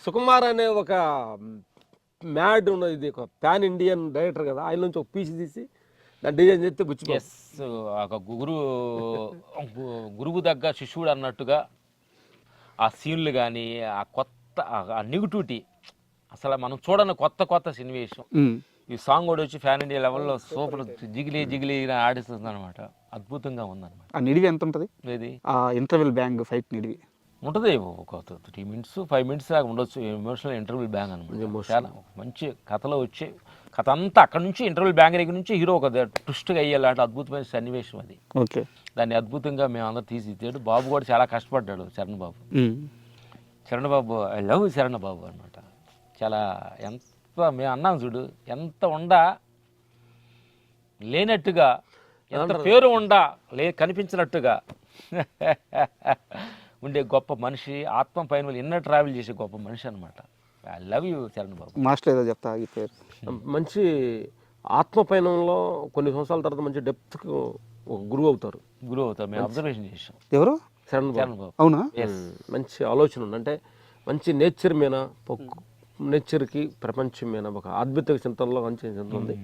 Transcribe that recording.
సుకుమార్ అనే ఒక మ్యాడ్ ఉన్న ఇది ఒక పాన్ ఇండియన్ డైరెక్టర్ కదా, ఆయన నుంచి ఒక పీస్ తీసి దాన్ని డిజైన్ చేస్తే బుచ్చిపోయి ఎస్, ఒక గురువు దగ్గర శిష్యుడు అన్నట్టుగా ఆ సీన్లు కానీ ఆ కొత్త ఆ నెగిటివిటీ, అసలు మనం చూడని కొత్త సన్నివేశం. ఈ సాంగ్ కూడా వచ్చి ఫ్యాన్ ఇండియా లెవెల్లో సూపర్ జిగిలి ఆడిస్తుంది అనమాట. అద్భుతంగా ఉందన్నమాట. ఆ నిడివి ఎంత ఉంటుంది? ఏది ఆ ఇంటర్వెల్ బ్యాంగ్ ఫైట్ నిడివి ఉంటుంది ఒక 3 minutes 5 minutes దాకా ఉండొచ్చు. ఎమోషనల్ ఇంటర్వెల్ బ్యాంగ్ అనమాట. చాలా మంచి కథలో వచ్చే కథ అంతా అక్కడ నుంచి ఇంటర్వెల్ బ్యాంగ్ దగ్గర నుంచి హీరో ఒక ట్విస్ట్గా అయ్యేలాంటి అద్భుతమైన సన్నివేశం అది. ఓకే, దాన్ని అద్భుతంగా మేము అందరూ తీసిచ్చాడు. బాబు కూడా చాలా కష్టపడ్డాడు. చరణ్ బాబు ఐ లవ్ చరణ్ బాబు అనమాట. చాలా ఎంత మేము అన్నాం చూడు, ఎంత ఉండా లేనట్టుగా, ఎంత పేరు ఉండా కనిపించినట్టుగా ఉండే గొప్ప మనిషి, ఆత్మ పైన ఇన్నర్ ట్రావెల్ చేసే గొప్ప మనిషి అనమాట. I love you Charan Babu. Master ఏదో చెప్తా ఈ పేరు. మంచి ఆత్మ పయనంలో కొన్ని సంవత్సరాల తర్వాత మంచి డెప్త్కి ఒక గురువు అవుతారు. మేము అబ్జర్వేషన్ చేసాం. ఎవరు? చరణ్ బాబు. అవునా? మంచి ఆలోచన ఉంది. అంటే మంచి నేచర్ మీద నేచర్కి ప్రపంచం మీద ఒక అద్భుత చింతనలో మంచి చింతన ఉంది.